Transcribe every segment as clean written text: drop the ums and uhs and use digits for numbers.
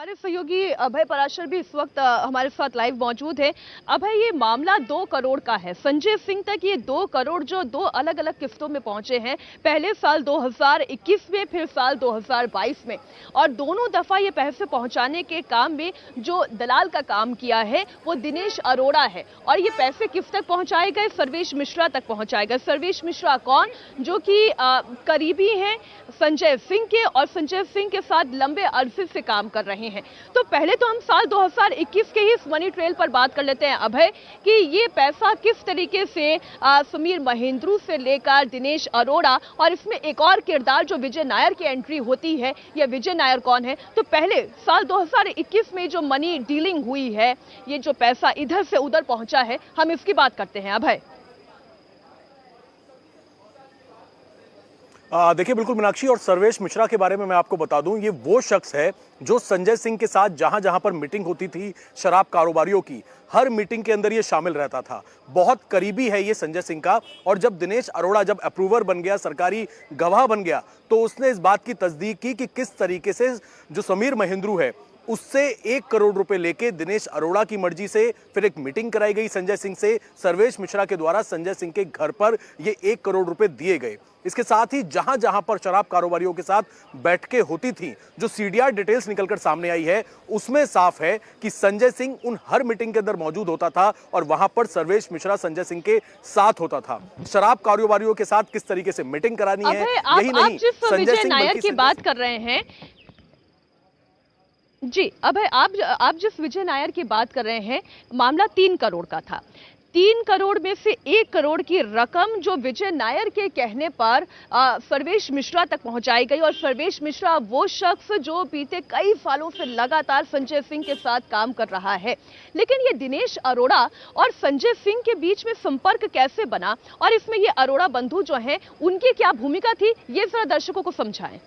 हमारे सहयोगी अभय पराशर भी इस वक्त हमारे साथ लाइव मौजूद है। अभय, ये मामला 2 करोड़ का है। संजय सिंह तक ये 2 करोड़ जो 2 अलग अलग किस्तों में पहुंचे हैं, पहले साल 2021 में, फिर साल 2022 में, और दोनों दफा ये पैसे पहुंचाने के काम में जो दलाल का काम किया है वो दिनेश अरोड़ा है। और ये पैसे किस तक पहुंचाए गए? सर्वेश मिश्रा तक पहुंचाए गए। सर्वेश मिश्रा कौन? जो कि करीबी हैं संजय सिंह के और संजय सिंह के साथ लंबे अरसे से काम कर रहे हैं। तो पहले तो हम साल 2021 के ही इस मनी ट्रेल पर बात कर लेते हैं अभय, कि ये पैसा किस तरीके से समीर महेंद्रू से लेकर दिनेश अरोड़ा, और इसमें एक और किरदार जो विजय नायर की एंट्री होती है, ये विजय नायर कौन है? तो पहले साल 2021 में जो मनी डीलिंग हुई है, ये जो पैसा इधर से उधर पहुंचा है, हम इसकी बात करते हैं अभय। देखिए, बिल्कुल मीनाक्षी, और सर्वेश मिश्रा के बारे में मैं आपको बता दूं, ये वो शख्स है जो संजय सिंह के साथ जहां जहां पर मीटिंग होती थी शराब कारोबारियों की, हर मीटिंग के अंदर ये शामिल रहता था। बहुत करीबी है ये संजय सिंह का। और जब दिनेश अरोड़ा जब अप्रूवर बन गया, सरकारी गवाह बन गया, तो उसने इस बात की तस्दीक की कि किस तरीके से जो समीर महेंद्रू है उससे 1 करोड़ रुपए लेके दिनेश अरोड़ा की मर्जी से फिर एक मीटिंग कराई गई संजय सिंह से। सर्वेश मिश्रा के द्वारा संजय सिंह के घर पर ये 1 करोड़ रुपए दिए गए। इसके साथ ही जहां जहां पर शराब कारोबारियों के साथ बैठकें होती थी, जो सीडीआर डिटेल्स निकलकर सामने आई है, उसमें साफ है कि संजय सिंह उन हर मीटिंग के अंदर मौजूद होता था और वहां पर सर्वेश मिश्रा संजय सिंह के साथ होता था। शराब कारोबारियों के साथ किस तरीके से मीटिंग करानी है, यही नहीं, संजय नायर की बात कर रहे हैं जी अभय, आप जिस विजय नायर की बात कर रहे हैं, मामला 3 करोड़ का था। 3 करोड़ में से 1 करोड़ की रकम जो विजय नायर के कहने पर सर्वेश मिश्रा तक पहुंचाई गई। और सर्वेश मिश्रा वो शख्स जो बीते कई सालों से लगातार संजय सिंह के साथ काम कर रहा है। लेकिन ये दिनेश अरोड़ा और संजय सिंह के बीच में संपर्क कैसे बना, और इसमें ये अरोड़ा बंधु जो हैं, उनकी क्या भूमिका थी, ये जरा दर्शकों को समझाएं।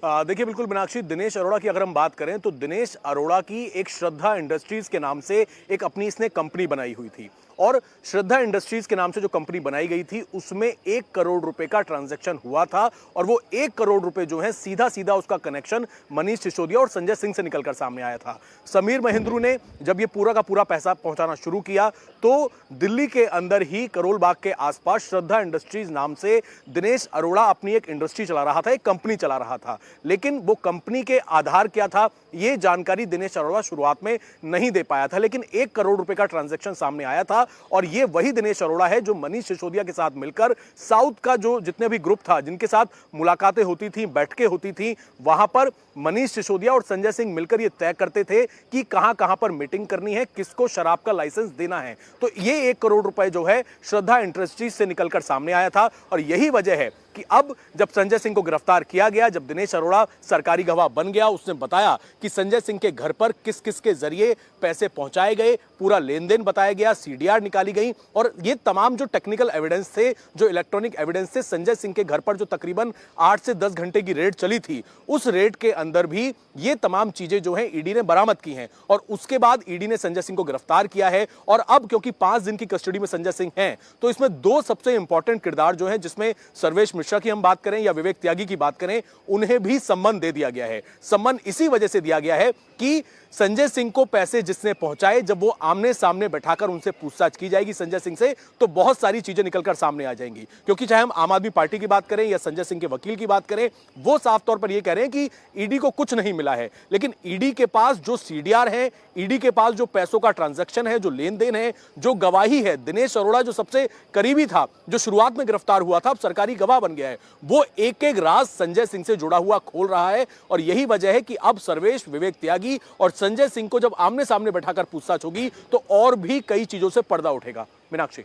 देखिए, बिल्कुल मीनाक्षी, दिनेश अरोड़ा की अगर हम बात करें तो दिनेश अरोड़ा की एक श्रद्धा इंडस्ट्रीज के नाम से एक अपनी इसने कंपनी बनाई हुई थी। और श्रद्धा इंडस्ट्रीज के नाम से जो कंपनी बनाई गई थी उसमें 1 करोड़ रुपए का ट्रांजैक्शन हुआ था। और वो 1 करोड़ रुपए जो है सीधा सीधा उसका कनेक्शन मनीष सिसोदिया और संजय सिंह से निकलकर सामने आया था। समीर महेंद्रू ने जब ये पूरा का पूरा पैसा पहुंचाना शुरू किया तो दिल्ली के अंदर ही करोल बाग के आसपास श्रद्धा इंडस्ट्रीज नाम से दिनेश अरोड़ा अपनी एक इंडस्ट्री चला रहा था, एक कंपनी चला रहा था। लेकिन वो कंपनी के आधार क्या था, ये जानकारी दिनेश अरोड़ा शुरुआत में नहीं दे पाया था। लेकिन 1 करोड़ रुपए का ट्रांजैक्शन सामने आया था। और ये वही दिनेश अरोड़ा है जो मनीष सिसोदिया के साथ मिलकर साउथ का जो जितने भी ग्रुप था, जिनके साथ मुलाकातें होती थी, बैठकें होती थी, वहां पर मनीष सिसोदिया और संजय सिंह मिलकर ये तय करते थे कि कहां कहां पर मीटिंग करनी है, किसको शराब का लाइसेंस देना है। तो ये 1 करोड़ रुपए जो है श्रद्धा इंडस्ट्रीज से निकलकर सामने आया था। और यही वजह है कि अब जब संजय सिंह को गिरफ्तार किया गया, जब दिनेश अरोड़ा सरकारी गवाह बन गया, उसने बताया कि संजय सिंह के घर पर किस किस के जरिए पैसे पहुंचाए गए, पूरा लेन देन बताया गया, सीडीआर निकाली गई। और ये तमाम जो टेक्निकल एविडेंस थे, जो इलेक्ट्रॉनिक एविडेंस थे, संजय सिंह के घर पर जो तकरीबन 8 से 10 घंटे की रेड चली थी, उस रेड के अंदर भी ये तमाम चीजें जो है ईडी ने बरामद की हैं। और उसके बाद ईडी ने संजय सिंह को गिरफ्तार किया है। और अब क्योंकि 5 दिन की कस्टडी में संजय सिंह हैं, तो इसमें 2 सबसे इंपॉर्टेंट किरदार जो है, जिसमें सर्वेश मिश्रा की हम बात करें या विवेक त्यागी की बात करें, उन्हें भी सम्मन दे दिया गया है। सम्मन इसी वजह से दिया गया है कि संजय सिंह को पैसे जिसने पहुंचाए, जब वो आमने सामने बैठाकर उनसे पूछताछ की जाएगी संजय सिंह से, तो बहुत सारी चीजें निकलकर सामने आ जाएंगी। क्योंकि चाहे हम आम आदमी पार्टी की बात करें या संजय सिंह के वकील की बात करें, वो साफ तौर पर यह कह रहे हैं कि ईडी को कुछ नहीं मिला है। लेकिन ईडी के पास जो सीडीआर है, ईडी के पास जो पैसों का ट्रांजैक्शन है, जो लेन देन है, जो गवाही है, दिनेश अरोड़ा जो सबसे करीबी था, जो शुरुआत में गिरफ्तार हुआ था, अब सरकारी गवाह बन गया है, वो एक एक राज संजय सिंह से जुड़ा हुआ खोल रहा है। और यही वजह है कि अब सर्वेश, विवेक त्यागी और संजय सिंह को जब आमने सामने बैठाकर पूछताछ होगी तो और भी कई चीजों से पर्दा उठेगा। मीनाक्षी,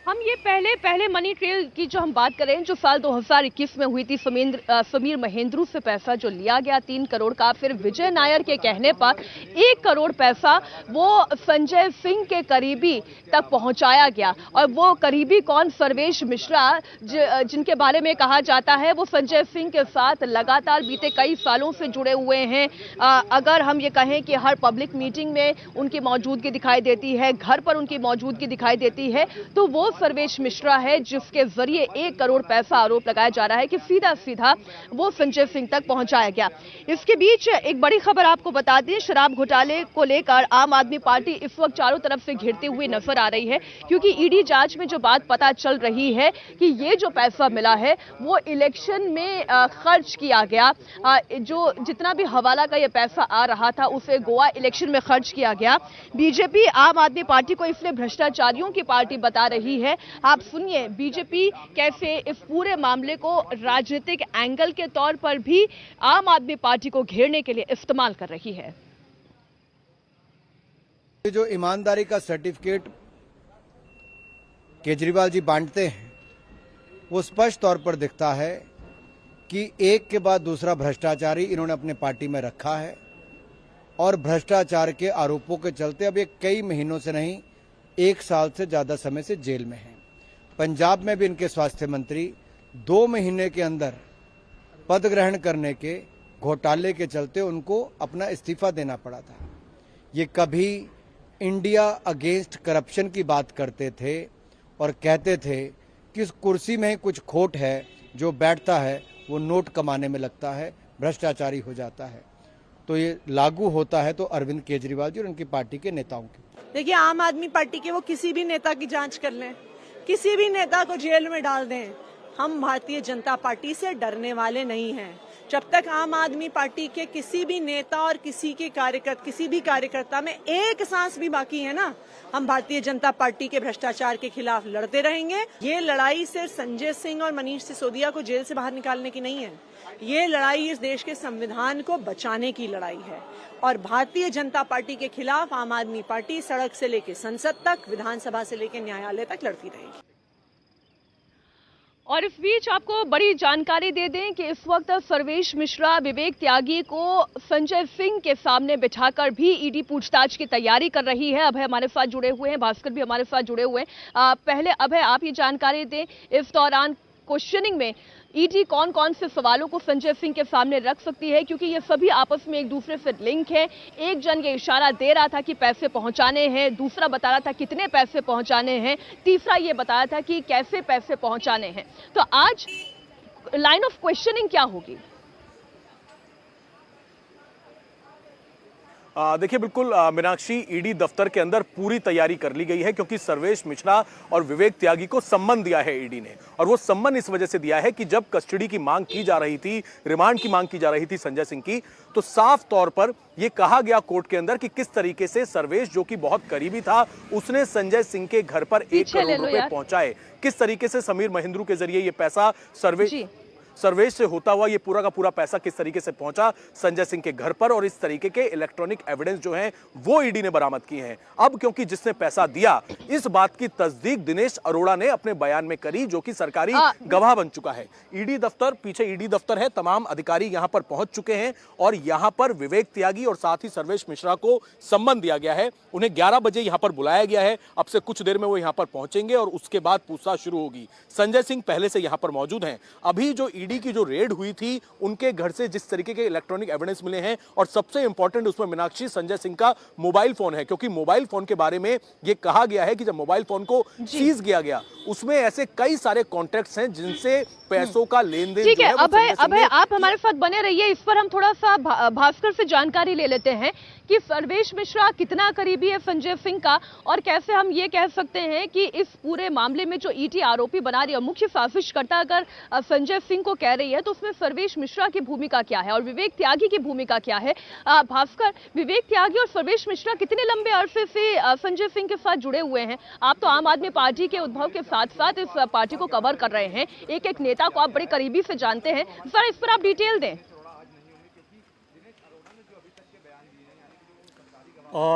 हम ये पहले मनी ट्रेल की जो हम बात कर रहे हैं, जो साल 2021 में हुई थी, समीर महेंद्रू से पैसा जो लिया गया 3 करोड़ का, फिर विजय नायर के कहने पर 1 करोड़ पैसा वो संजय सिंह के करीबी तक पहुंचाया गया। और वो करीबी कौन? सर्वेश मिश्रा, जिनके बारे में कहा जाता है वो संजय सिंह के साथ लगातार बीते कई सालों से जुड़े हुए हैं। अगर हम ये कहें कि हर पब्लिक मीटिंग में उनकी मौजूदगी दिखाई देती है, घर पर उनकी मौजूदगी दिखाई देती है, तो वो सर्वेश मिश्रा है जिसके जरिए 1 करोड़ पैसा आरोप लगाया जा रहा है कि सीधा सीधा वो संजय सिंह तक पहुंचाया गया। इसके बीच एक बड़ी खबर आपको बता दें, शराब घोटाले को लेकर आम आदमी पार्टी इस वक्त चारों तरफ से घिरती हुई नजर आ रही है, क्योंकि ईडी जांच में जो बात पता चल रही है कि ये जो पैसा मिला है वो इलेक्शन में खर्च किया गया। जो जितना भी हवाला का ये पैसा आ रहा था उसे गोवा इलेक्शन में खर्च किया गया। बीजेपी आम आदमी पार्टी को इसलिए भ्रष्टाचारियों की पार्टी बता रही है। आप सुनिए बीजेपी कैसे इस पूरे मामले को राजनीतिक एंगल के तौर पर भी आम आदमी पार्टी को घेरने के लिए इस्तेमाल कर रही है। जो ईमानदारी का सर्टिफिकेट केजरीवाल जी बांटते हैं वो स्पष्ट तौर पर दिखता है कि एक के बाद दूसरा भ्रष्टाचारी इन्होंने अपने पार्टी में रखा है और भ्रष्टाचार के आरोपों के चलते अब ये कई महीनों से नहीं 1 साल से ज्यादा समय से जेल में हैं। पंजाब में भी इनके स्वास्थ्य मंत्री 2 महीने के अंदर पद ग्रहण करने के घोटाले के चलते उनको अपना इस्तीफा देना पड़ा था। ये कभी इंडिया अगेंस्ट करप्शन की बात करते थे और कहते थे कि इस कुर्सी में ही कुछ खोट है, जो बैठता है वो नोट कमाने में लगता है, भ्रष्टाचारी हो जाता है। तो ये लागू होता है तो अरविंद केजरीवाल जी और उनकी पार्टी के नेताओं की। देखिए, आम आदमी पार्टी के वो किसी भी नेता की जांच कर लें, किसी भी नेता को जेल में डाल दें, हम भारतीय जनता पार्टी से डरने वाले नहीं हैं। जब तक आम आदमी पार्टी के किसी भी नेता और किसी भी कार्यकर्ता में एक सांस भी बाकी है ना, हम भारतीय जनता पार्टी के भ्रष्टाचार के खिलाफ लड़ते रहेंगे। ये लड़ाई सिर्फ संजय सिंह और मनीष सिसोदिया को जेल से बाहर निकालने की नहीं है, ये लड़ाई इस देश के संविधान को बचाने की लड़ाई है। और भारतीय जनता पार्टी के खिलाफ आम आदमी पार्टी सड़क से लेकर संसद तक, विधानसभा से लेकर न्यायालय तक लड़ती रहेगी। और इस बीच आपको बड़ी जानकारी दे दें कि इस वक्त सर्वेश मिश्रा, विवेक त्यागी को संजय सिंह के सामने बिठाकर भी ईडी पूछताछ की तैयारी कर रही है। अभय हमारे साथ जुड़े हुए हैं, भास्कर भी हमारे साथ जुड़े हुए हैं। पहले अभय आप ये जानकारी दें, इस दौरान क्वेश्चनिंग में ईडी कौन कौन से सवालों को संजय सिंह के सामने रख सकती है, क्योंकि ये सभी आपस में एक दूसरे से लिंक है। एक जन ये इशारा दे रहा था कि पैसे पहुंचाने हैं, दूसरा बता रहा था कितने पैसे पहुंचाने हैं, तीसरा ये बताया था कि कैसे पैसे पहुंचाने हैं। तो आज लाइन ऑफ क्वेश्चनिंग क्या होगी? देखिए बिल्कुल मीनाक्षी, ईडी दफ्तर के अंदर पूरी तैयारी कर ली गई है, क्योंकि सर्वेश मिश्रा और विवेक त्यागी को सम्मन दिया है ईडी ने। और वो सम्मन इस वजह से दिया है कि जब कस्टडी की मांग की जा रही थी, रिमांड की मांग की जा रही थी संजय सिंह की, तो साफ तौर पर यह कहा गया कोर्ट के अंदर कि किस तरीके से सर्वेश, जो कि बहुत करीबी था, उसने संजय सिंह के घर पर 1 करोड़ रुपए पहुंचाए। किस तरीके से समीर महेंद्रू के जरिए ये पैसा सर्वेश से होता हुआ ये पूरा का पूरा पैसा किस तरीके से पहुंचा संजय सिंह के घर पर, और इस तरीके के इलेक्ट्रॉनिक एविडेंस जो हैं वो ईडी ने बरामद किए हैं। अब क्योंकि जिसने पैसा दिया, इस बात की तस्दीक दिनेश अरोड़ा ने अपने बयान में करी, जो कि सरकारी गवाह बन चुका है। ईडी दफ्तर, पीछे ईडी दफ्तर है, तमाम अधिकारी यहां पर पहुंच चुके हैं और यहां पर विवेक त्यागी और साथ ही सर्वेश मिश्रा को सम्मन दिया गया है। उन्हें 11 बजे यहां पर बुलाया गया है। अब से कुछ देर में वो यहां पर पहुंचेंगे और उसके बाद पूछताछ शुरू होगी। संजय सिंह पहले से यहां पर मौजूद हैं। अभी जो ईडी की जो रेड हुई थी, उनके घर से जिस तरीके के इलेक्ट्रॉनिक एविडेंस मिले हैं, और सबसे इंपॉर्टेंट उसमें मीनाक्षी संजय सिंह का मोबाइल फोन है, क्योंकि मोबाइल फोन के बारे में यह कहा गया है कि जब मोबाइल फोन को सीज किया गया, उसमें ऐसे कई सारे कॉन्टैक्ट्स हैं जिनसे पैसों का लेन देन। ठीक है अभय आप हमारे साथ बने रहिए। इस पर हम थोड़ा सा भास्कर से जानकारी ले लेते हैं कि सर्वेश मिश्रा कितना करीबी है संजय सिंह का, और कैसे हम ये कह सकते हैं कि इस पूरे मामले में जो ईडी आरोपी बना रही है, मुख्य साजिशकर्ता अगर संजय सिंह को कह रही है, तो उसमें सर्वेश मिश्रा की भूमिका क्या है और विवेक त्यागी की भूमिका क्या है? भास्कर, विवेक त्यागी और सर्वेश मिश्रा कितने लंबे अरसे से संजय सिंह के साथ जुड़े हुए हैं? आप तो आम आदमी पार्टी के उद्भव के साथ साथ इस पार्टी को कवर कर रहे हैं, एक एक नेता को आप बड़ी करीबी से जानते हैं, सर इस पर आप डिटेल दें।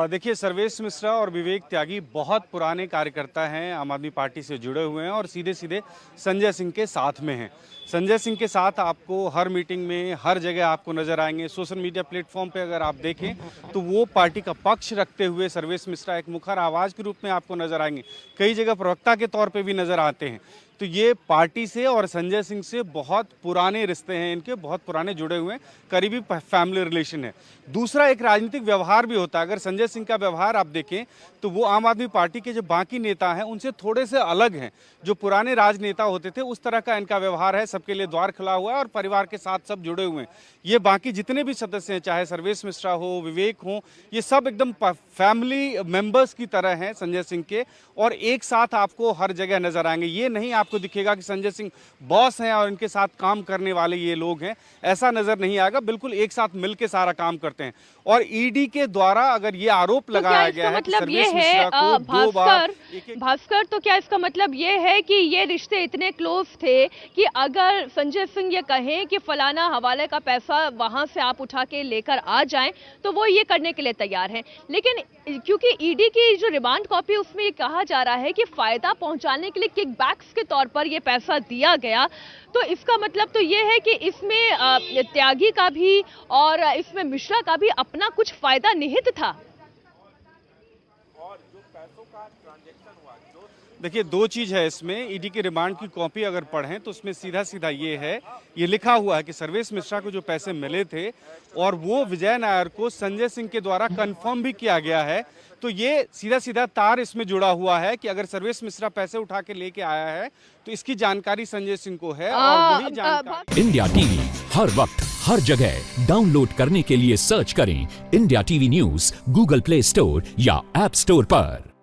देखिए, सर्वेश मिश्रा और विवेक त्यागी बहुत पुराने कार्यकर्ता हैं, आम आदमी पार्टी से जुड़े हुए हैं और सीधे सीधे संजय सिंह के साथ में हैं। संजय सिंह के साथ आपको हर मीटिंग में, हर जगह आपको नजर आएंगे। सोशल मीडिया प्लेटफॉर्म पे अगर आप देखें तो वो पार्टी का पक्ष रखते हुए सर्वेश मिश्रा एक मुखर आवाज़ के रूप में आपको नजर आएंगे, कई जगह प्रवक्ता के तौर पे भी नजर आते हैं। तो तो ये पार्टी से और संजय सिंह से बहुत पुराने रिश्ते हैं, इनके बहुत पुराने जुड़े हुए हैं, करीबी फैमिली रिलेशन है। दूसरा, एक राजनीतिक व्यवहार भी होता है। अगर संजय सिंह का व्यवहार आप देखें तो वो आम आदमी पार्टी के जो बाकी नेता हैं उनसे थोड़े से अलग हैं। जो पुराने राजनेता होते थे उस तरह का इनका व्यवहार है, सबके लिए द्वार खुला हुआ है और परिवार के साथ सब जुड़े हुए हैं। ये बाकी जितने भी सदस्य हैं, चाहे सर्वेश मिश्रा हो, विवेक हो, ये सब एकदम फैमिली मेंबर्स की तरह हैं संजय सिंह के, और एक साथ आपको हर जगह नजर आएंगे। ये नहीं आपको दिखेगा कि संजय सिंह बॉस हैं और इनके साथ काम करने वाले ये लोग हैं, ऐसा नजर नहीं आएगा। बिल्कुल एक साथ मिलकर सारा काम करते हैं। और ईडी के द्वारा अगर ये आरोप लगाया गया है कि सर्वेश मिश्रा को 2 बार भास्कर, तो क्या इसका मतलब ये है कि ये रिश्ते इतने क्लोज थे कि अगर संजय सिंह ये कहें कि फलाना हवाले का पैसा वहां से आप उठा के लेकर आ जाएं तो वो ये करने के लिए तैयार हैं। लेकिन क्योंकि ईडी की जो रिमांड कॉपी उसमें ये कहा जा रहा है कि फायदा पहुंचाने के लिए किकबैक्स के तौर पर ये पैसा दिया गया, तो इसका मतलब तो ये है कि इसमें त्यागी का भी और इसमें मिश्रा का भी अपना कुछ फायदा निहित था। देखिए, 2 चीज है इसमें। ईडी की रिमांड की कॉपी अगर पढ़ें तो उसमें सीधा सीधा ये है, ये लिखा हुआ है कि सर्वेश मिश्रा को जो पैसे मिले थे और वो विजय नायर को संजय सिंह के द्वारा कंफर्म भी किया गया है। तो ये सीधा सीधा तार इसमें जुड़ा हुआ है कि अगर सर्वेश मिश्रा पैसे उठा के लेके आया है तो इसकी जानकारी संजय सिंह को है और वही जानकारी। इंडिया टीवी हर वक्त हर जगह डाउनलोड करने के लिए सर्च करें India TV news Google play store या ऐप स्टोर पर।